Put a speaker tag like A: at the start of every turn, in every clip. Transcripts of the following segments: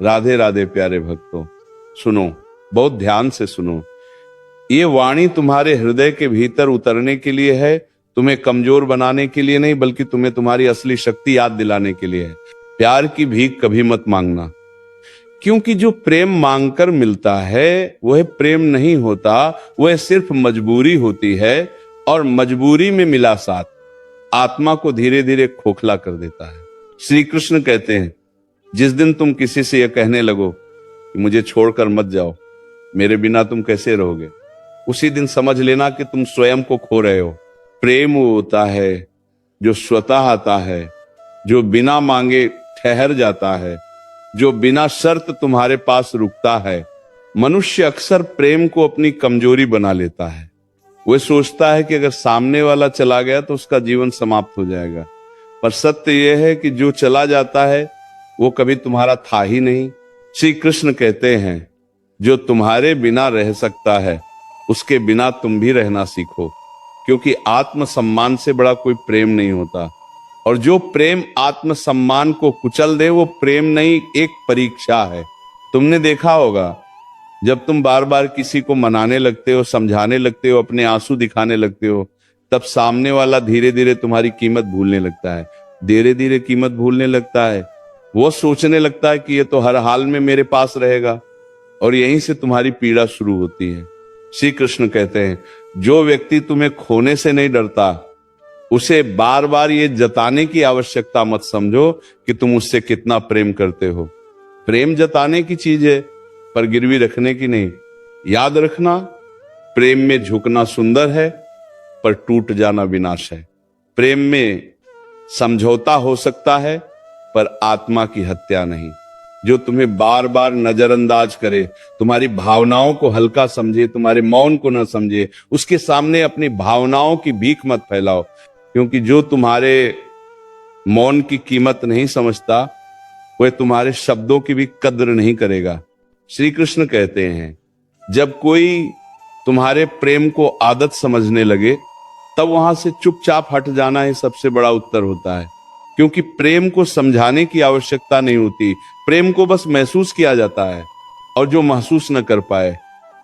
A: राधे राधे प्यारे भक्तों, सुनो, बहुत ध्यान से सुनो। ये वाणी तुम्हारे हृदय के भीतर उतरने के लिए है, तुम्हें कमजोर बनाने के लिए नहीं, बल्कि तुम्हें तुम्हारी असली शक्ति याद दिलाने के लिए है। प्यार की भीख कभी मत मांगना, क्योंकि जो प्रेम मांगकर मिलता है वह प्रेम नहीं होता, वह सिर्फ मजबूरी होती है। और मजबूरी में मिला साथ आत्मा को धीरे धीरे खोखला कर देता है। श्री कृष्ण कहते हैं, जिस दिन तुम किसी से यह कहने लगो कि मुझे छोड़कर मत जाओ, मेरे बिना तुम कैसे रहोगे, उसी दिन समझ लेना कि तुम स्वयं को खो रहे हो। प्रेम वो होता है जो स्वतः आता है, जो बिना मांगे ठहर जाता है, जो बिना शर्त तुम्हारे पास रुकता है। मनुष्य अक्सर प्रेम को अपनी कमजोरी बना लेता है। वह सोचता है कि अगर सामने वाला चला गया तो उसका जीवन समाप्त हो जाएगा, पर सत्य यह है कि जो चला जाता है वो कभी तुम्हारा था ही नहीं। श्री कृष्ण कहते हैं, जो तुम्हारे बिना रह सकता है उसके बिना तुम भी रहना सीखो, क्योंकि आत्मसम्मान से बड़ा कोई प्रेम नहीं होता। और जो प्रेम आत्मसम्मान को कुचल दे वो प्रेम नहीं, एक परीक्षा है। तुमने देखा होगा, जब तुम बार बार किसी को मनाने लगते हो, समझाने लगते हो, अपने आंसू दिखाने लगते हो, तब सामने वाला धीरे धीरे तुम्हारी कीमत भूलने लगता है। धीरे धीरे कीमत भूलने लगता है, वो सोचने लगता है कि ये तो हर हाल में मेरे पास रहेगा, और यहीं से तुम्हारी पीड़ा शुरू होती है। श्री कृष्ण कहते हैं, जो व्यक्ति तुम्हें खोने से नहीं डरता, उसे बार बार ये जताने की आवश्यकता मत समझो कि तुम उससे कितना प्रेम करते हो। प्रेम जताने की चीज है, पर गिरवी रखने की नहीं। याद रखना, प्रेम में झुकना सुंदर है, पर टूट जाना विनाश है। प्रेम में समझौता हो सकता है, पर आत्मा की हत्या नहीं। जो तुम्हें बार बार नजरअंदाज करे, तुम्हारी भावनाओं को हल्का समझे, तुम्हारे मौन को न समझे, उसके सामने अपनी भावनाओं की भीख मत फैलाओ, क्योंकि जो तुम्हारे मौन की कीमत नहीं समझता वह तुम्हारे शब्दों की भी कद्र नहीं करेगा। श्री कृष्ण कहते हैं, जब कोई तुम्हारे प्रेम को आदत समझने लगे, तब वहां से चुपचाप हट जाना ही सबसे बड़ा उत्तर होता है। क्योंकि प्रेम को समझाने की आवश्यकता नहीं होती, प्रेम को बस महसूस किया जाता है। और जो महसूस न कर पाए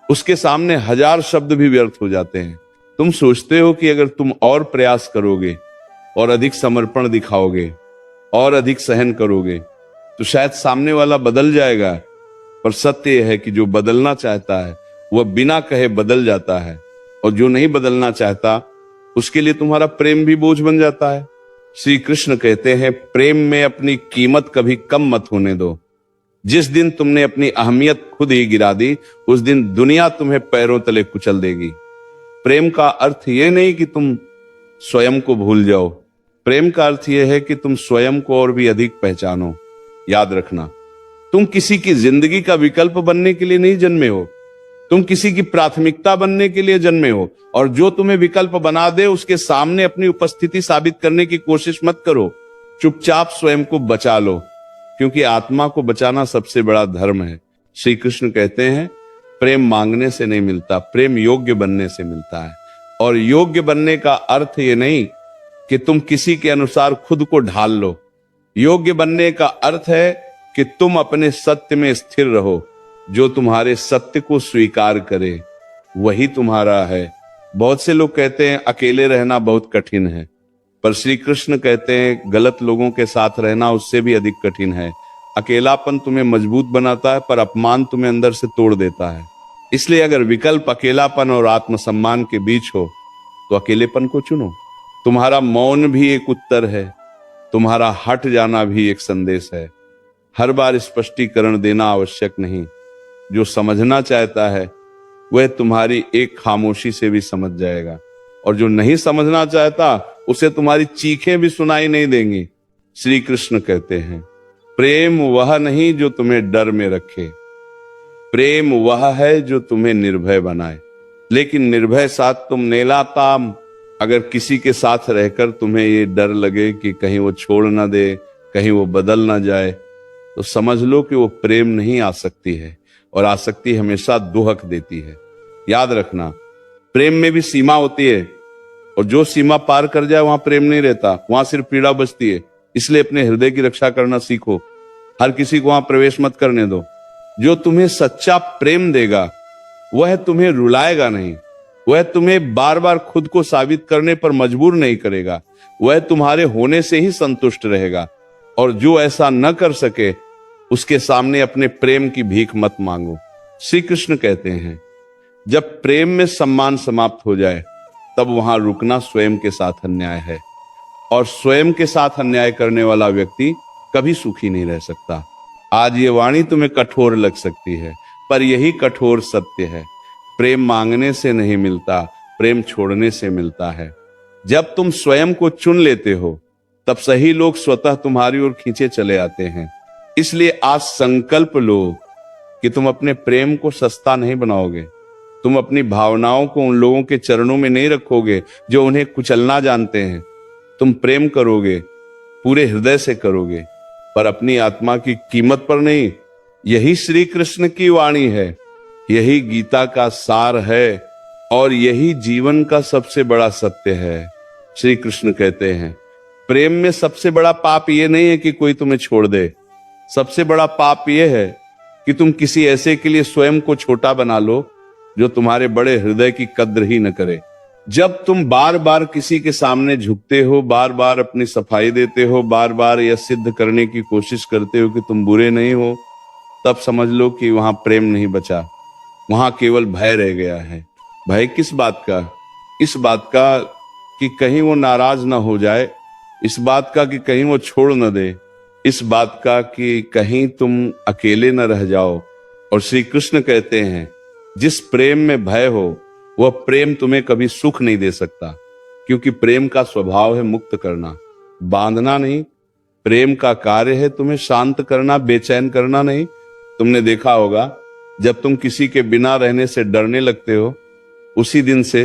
A: उसके सामने हजार शब्द भी व्यर्थ हो जाते हैं। तुम सोचते हो कि अगर तुम और प्रयास करोगे और अधिक समर्पण दिखाओगे और अधिक सहन करोगे तो शायद सामने वाला बदल जाएगा, पर सत्य यह है कि जो बदलना चाहता है वह बिना कहे बदल जाता है, और जो नहीं बदलना चाहता उसके लिए तुम्हारा प्रेम भी बोझ बन जाता है। श्री कृष्ण कहते हैं, प्रेम में अपनी कीमत कभी कम मत होने दो। जिस दिन तुमने अपनी अहमियत खुद ही गिरा दी, उस दिन दुनिया तुम्हें पैरों तले कुचल देगी। प्रेम का अर्थ यह नहीं कि तुम स्वयं को भूल जाओ, प्रेम का अर्थ यह है कि तुम स्वयं को और भी अधिक पहचानो। याद रखना, तुम किसी की जिंदगी का विकल्प बनने के लिए नहीं जन्मे हो, तुम किसी की प्राथमिकता बनने के लिए जन्मे हो। और जो तुम्हें विकल्प बना दे उसके सामने अपनी उपस्थिति साबित करने की कोशिश मत करो, चुपचाप स्वयं को बचा लो, क्योंकि आत्मा को बचाना सबसे बड़ा धर्म है। श्री कृष्ण कहते हैं, प्रेम मांगने से नहीं मिलता, प्रेम योग्य बनने से मिलता है। और योग्य बनने का अर्थ ये नहीं कि तुम किसी के अनुसार खुद को ढाल लो। योग्य बनने का अर्थ है कि तुम अपने सत्य में स्थिर रहो। जो तुम्हारे सत्य को स्वीकार करे वही तुम्हारा है। बहुत से लोग कहते हैं अकेले रहना बहुत कठिन है, पर श्री कृष्ण कहते हैं गलत लोगों के साथ रहना उससे भी अधिक कठिन है। अकेलापन तुम्हें मजबूत बनाता है, पर अपमान तुम्हें अंदर से तोड़ देता है। इसलिए अगर विकल्प अकेलापन और आत्मसम्मान के बीच हो तो अकेलेपन को चुनो। तुम्हारा मौन भी एक उत्तर है, तुम्हारा हट जाना भी एक संदेश है। हर बार स्पष्टीकरण देना आवश्यक नहीं। जो समझना चाहता है वह तुम्हारी एक खामोशी से भी समझ जाएगा, और जो नहीं समझना चाहता उसे तुम्हारी चीखें भी सुनाई नहीं देंगी। श्री कृष्ण कहते हैं, प्रेम वह नहीं जो तुम्हें डर में रखे, प्रेम वह है जो तुम्हें निर्भय बनाए। लेकिन निर्भय साथ तुम नहीं लाता। अगर किसी के साथ रहकर तुम्हें ये डर लगे कि कहीं वो छोड़ ना दे, कहीं वो बदल ना जाए, तो समझ लो कि वो प्रेम नहीं आ सकती है, और आसक्ति हमेशा दुहक देती है। याद रखना, प्रेम में भी सीमा होती है, और जो सीमा पार कर जाए वहां प्रेम नहीं रहता, वहां सिर्फ पीड़ा बचती है। इसलिए अपने हृदय की रक्षा करना सीखो। हर किसी को वहां प्रवेश मत करने दो। जो तुम्हें सच्चा प्रेम देगा वह तुम्हें रुलाएगा नहीं, वह तुम्हें बार बार खुद को साबित करने पर मजबूर नहीं करेगा, वह तुम्हारे होने से ही संतुष्ट रहेगा। और जो ऐसा न कर सके उसके सामने अपने प्रेम की भीख मत मांगो। श्री कृष्ण कहते हैं जब प्रेम में सम्मान समाप्त हो जाए तब वहां रुकना स्वयं के साथ अन्याय है, और स्वयं के साथ अन्याय करने वाला व्यक्ति कभी सुखी नहीं रह सकता। आज ये वाणी तुम्हें कठोर लग सकती है, पर यही कठोर सत्य है। प्रेम मांगने से नहीं मिलता, प्रेम छोड़ने से मिलता है। जब तुम स्वयं को चुन लेते हो तब सही लोग स्वतः तुम्हारी ओर खींचे चले आते हैं। इसलिए आज संकल्प लो कि तुम अपने प्रेम को सस्ता नहीं बनाओगे। तुम अपनी भावनाओं को उन लोगों के चरणों में नहीं रखोगे जो उन्हें कुचलना जानते हैं। तुम प्रेम करोगे, पूरे हृदय से करोगे, पर अपनी आत्मा की कीमत पर नहीं। यही श्री कृष्ण की वाणी है, यही गीता का सार है, और यही जीवन का सबसे बड़ा सत्य है। श्री कृष्ण कहते हैं प्रेम में सबसे बड़ा पाप यह नहीं है कि कोई तुम्हें छोड़ दे। सबसे बड़ा पाप यह है कि तुम किसी ऐसे के लिए स्वयं को छोटा बना लो जो तुम्हारे बड़े हृदय की कद्र ही न करे। जब तुम बार बार किसी के सामने झुकते हो, बार बार अपनी सफाई देते हो, बार बार यह सिद्ध करने की कोशिश करते हो कि तुम बुरे नहीं हो, तब समझ लो कि वहां प्रेम नहीं बचा, वहां केवल भय रह गया है। भय किस बात का? इस बात का कि कहीं वो नाराज ना हो जाए, इस बात का कि कहीं वो छोड़ न दे, इस बात का कि कहीं तुम अकेले न रह जाओ। और श्री कृष्ण कहते हैं जिस प्रेम में भय हो वह प्रेम तुम्हें कभी सुख नहीं दे सकता, क्योंकि प्रेम का स्वभाव है मुक्त करना, बांधना नहीं। प्रेम का कार्य है तुम्हें शांत करना, बेचैन करना नहीं। तुमने देखा होगा जब तुम किसी के बिना रहने से डरने लगते हो, उसी दिन से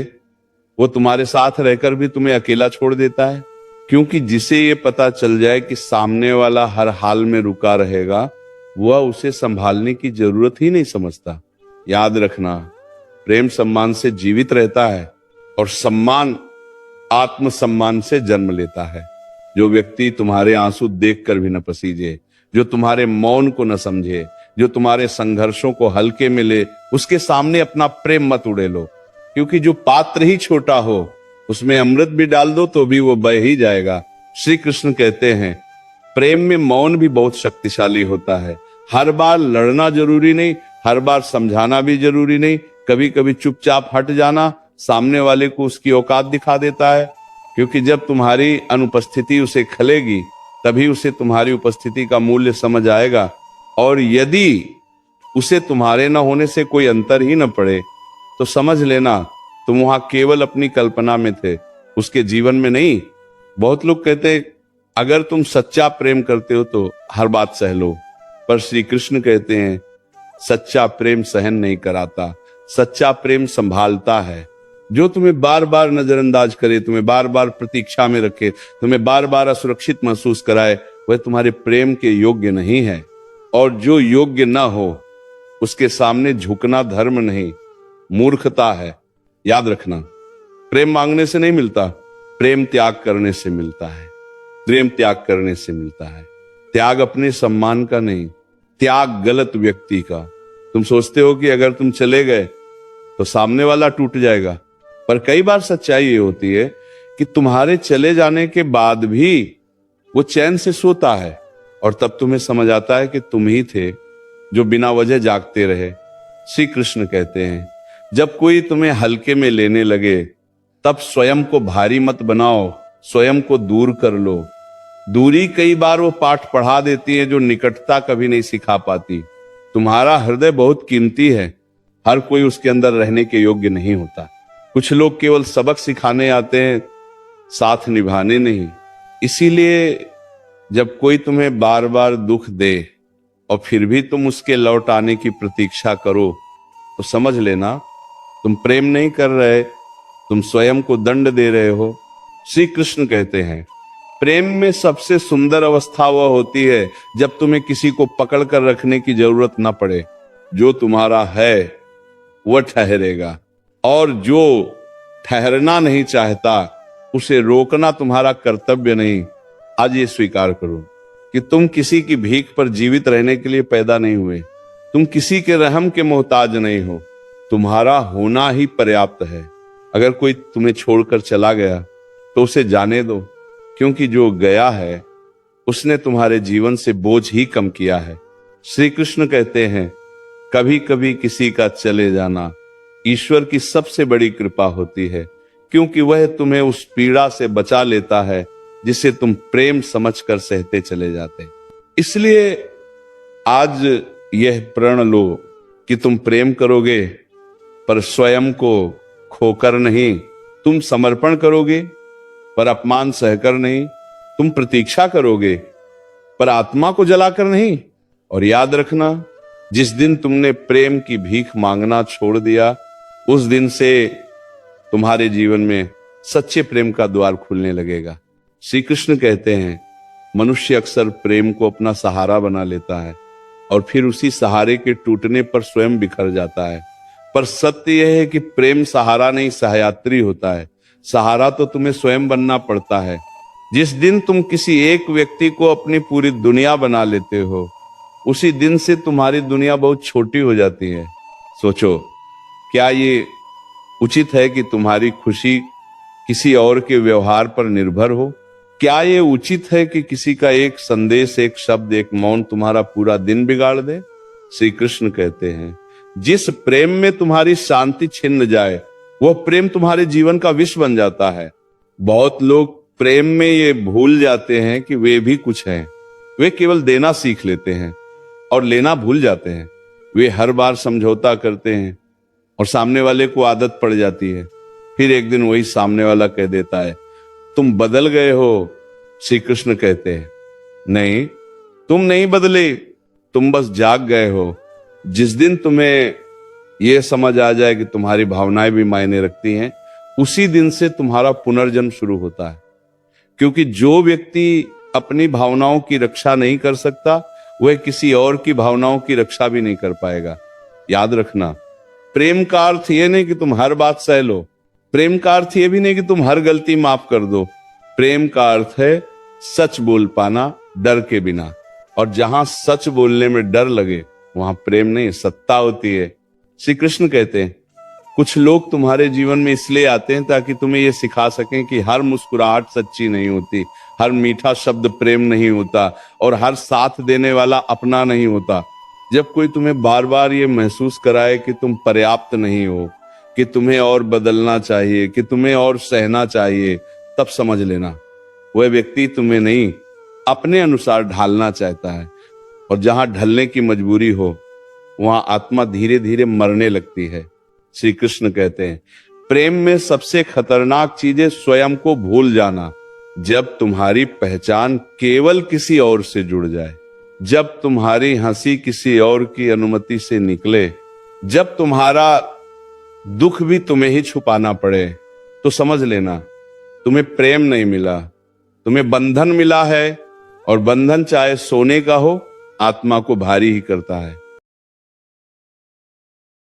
A: वो तुम्हारे साथ रहकर भी तुम्हें अकेला छोड़ देता है। क्योंकि जिसे ये पता चल जाए कि सामने वाला हर हाल में रुका रहेगा, वह उसे संभालने की जरूरत ही नहीं समझता। याद रखना, प्रेम सम्मान से जीवित रहता है, और सम्मान आत्मसम्मान से जन्म लेता है। जो व्यक्ति तुम्हारे आंसू देखकर भी न पसीजे, जो तुम्हारे मौन को न समझे, जो तुम्हारे संघर्षों को हल्के में ले, उसके सामने अपना प्रेम मत उड़ेलो। क्योंकि जो पात्र ही छोटा हो उसमें अमृत भी डाल दो तो भी वो बह ही जाएगा। श्री कृष्ण कहते हैं प्रेम में मौन भी बहुत शक्तिशाली होता है। हर बार लड़ना जरूरी नहीं, हर बार समझाना भी जरूरी नहीं। कभी कभी चुपचाप हट जाना सामने वाले को उसकी औकात दिखा देता है, क्योंकि जब तुम्हारी अनुपस्थिति उसे खलेगी तभी उसे तुम्हारी उपस्थिति का मूल्य समझ आएगा। और यदि उसे तुम्हारे न होने से कोई अंतर ही न पड़े तो समझ लेना तुम वहां केवल अपनी कल्पना में थे, उसके जीवन में नहीं। बहुत लोग कहते हैं अगर तुम सच्चा प्रेम करते हो तो हर बात सह लो, पर श्री कृष्ण कहते हैं सच्चा प्रेम सहन नहीं कराता, सच्चा प्रेम संभालता है। जो तुम्हें बार बार नजरअंदाज करे, तुम्हें बार बार प्रतीक्षा में रखे, तुम्हें बार बार असुरक्षित महसूस कराए, वह तुम्हारे प्रेम के योग्य नहीं है। और जो योग्य ना हो उसके सामने झुकना धर्म नहीं, मूर्खता है। याद रखना, प्रेम मांगने से नहीं मिलता, प्रेम त्याग करने से मिलता है। प्रेम त्याग करने से मिलता है। त्याग अपने सम्मान का नहीं, त्याग गलत व्यक्ति का। तुम सोचते हो कि अगर तुम चले गए तो सामने वाला टूट जाएगा, पर कई बार सच्चाई ये होती है कि तुम्हारे चले जाने के बाद भी वो चैन से सोता है, और तब तुम्हें समझ आता है कि तुम ही थे जो बिना वजह जागते रहे। श्री कृष्ण कहते हैं जब कोई तुम्हें हल्के में लेने लगे तब स्वयं को भारी मत बनाओ, स्वयं को दूर कर लो। दूरी कई बार वो पाठ पढ़ा देती है जो निकटता कभी नहीं सिखा पाती। तुम्हारा हृदय बहुत कीमती है, हर कोई उसके अंदर रहने के योग्य नहीं होता। कुछ लोग केवल सबक सिखाने आते हैं, साथ निभाने नहीं। इसीलिए जब कोई तुम्हें बार बार दुख दे और फिर भी तुम उसके लौट आने की प्रतीक्षा करो तो समझ लेना तुम प्रेम नहीं कर रहे, तुम स्वयं को दंड दे रहे हो। श्री कृष्ण कहते हैं प्रेम में सबसे सुंदर अवस्था वह होती है जब तुम्हें किसी को पकड़ कर रखने की जरूरत न पड़े। जो तुम्हारा है वह ठहरेगा, और जो ठहरना नहीं चाहता उसे रोकना तुम्हारा कर्तव्य नहीं। आज ये स्वीकार करो, कि तुम किसी की भीख पर जीवित रहने के लिए पैदा नहीं हुए, तुम किसी के रहम के मोहताज नहीं हो, तुम्हारा होना ही पर्याप्त है। अगर कोई तुम्हें छोड़कर चला गया तो उसे जाने दो, क्योंकि जो गया है उसने तुम्हारे जीवन से बोझ ही कम किया है। श्री कृष्ण कहते हैं, कभी कभी किसी का चले जाना ईश्वर की सबसे बड़ी कृपा होती है, क्योंकि वह तुम्हें उस पीड़ा से बचा लेता है जिसे तुम प्रेम समझकर सहते चले जाते। इसलिए आज यह प्रण लो कि तुम प्रेम करोगे पर स्वयं को खोकर नहीं, तुम समर्पण करोगे पर अपमान सहकर नहीं, तुम प्रतीक्षा करोगे पर आत्मा को जलाकर नहीं। और याद रखना, जिस दिन तुमने प्रेम की भीख मांगना छोड़ दिया, उस दिन से तुम्हारे जीवन में सच्चे प्रेम का द्वार खुलने लगेगा। श्री कृष्ण कहते हैं, मनुष्य अक्सर प्रेम को अपना सहारा बना लेता है और फिर उसी सहारे के टूटने पर स्वयं बिखर जाता है। पर सत्य यह है कि प्रेम सहारा नहीं, सहयात्री होता है। सहारा तो तुम्हें स्वयं बनना पड़ता है। जिस दिन तुम किसी एक व्यक्ति को अपनी पूरी दुनिया बना लेते हो, उसी दिन से तुम्हारी दुनिया बहुत छोटी हो जाती है। सोचो, क्या ये उचित है कि तुम्हारी खुशी किसी और के व्यवहार पर निर्भर हो? क्या ये उचित है कि किसी का एक संदेश, एक शब्द, एक मौन तुम्हारा पूरा दिन बिगाड़ दे? श्री कृष्ण कहते हैं, जिस प्रेम में तुम्हारी शांति छिन्न जाए, वह प्रेम तुम्हारे जीवन का विष बन जाता है। बहुत लोग प्रेम में ये भूल जाते हैं कि वे भी कुछ हैं। वे केवल देना सीख लेते हैं और लेना भूल जाते हैं। वे हर बार समझौता करते हैं और सामने वाले को आदत पड़ जाती है। फिर एक दिन वही सामने वाला कह देता है, तुम बदल गए हो। श्री कृष्ण कहते हैं, नहीं, तुम नहीं बदले, तुम बस जाग गए हो। जिस दिन तुम्हें यह समझ आ जाए कि तुम्हारी भावनाएं भी मायने रखती हैं, उसी दिन से तुम्हारा पुनर्जन्म शुरू होता है। क्योंकि जो व्यक्ति अपनी भावनाओं की रक्षा नहीं कर सकता, वह किसी और की भावनाओं की रक्षा भी नहीं कर पाएगा। याद रखना, प्रेम का अर्थ यह नहीं कि तुम हर बात सह लो। प्रेम का अर्थ यह भी नहीं कि तुम हर गलती माफ कर दो। प्रेम का अर्थ है सच बोल पाना डर के बिना। और जहां सच बोलने में डर लगे, वहां प्रेम नहीं, सत्ता होती है। श्री कृष्ण कहते हैं, कुछ लोग तुम्हारे जीवन में इसलिए आते हैं ताकि तुम्हें यह सिखा सकें कि हर मुस्कुराहट सच्ची नहीं होती, हर मीठा शब्द प्रेम नहीं होता और हर साथ देने वाला अपना नहीं होता। जब कोई तुम्हें बार बार ये महसूस कराए कि तुम पर्याप्त नहीं हो, कि तुम्हें और बदलना चाहिए, कि तुम्हें और सहना चाहिए, तब समझ लेना वह व्यक्ति तुम्हें नहीं, अपने अनुसार ढालना चाहता है। और जहां ढलने की मजबूरी हो, वहां आत्मा धीरे धीरे मरने लगती है। श्री कृष्ण कहते हैं, प्रेम में सबसे खतरनाक चीज है स्वयं को भूल जाना। जब तुम्हारी पहचान केवल किसी और से जुड़ जाए, जब तुम्हारी हंसी किसी और की अनुमति से निकले, जब तुम्हारा दुख भी तुम्हें ही छुपाना पड़े, तो समझ लेना तुम्हें प्रेम नहीं मिला, तुम्हें बंधन मिला है। और बंधन चाहे सोने का हो, आत्मा को भारी ही करता है।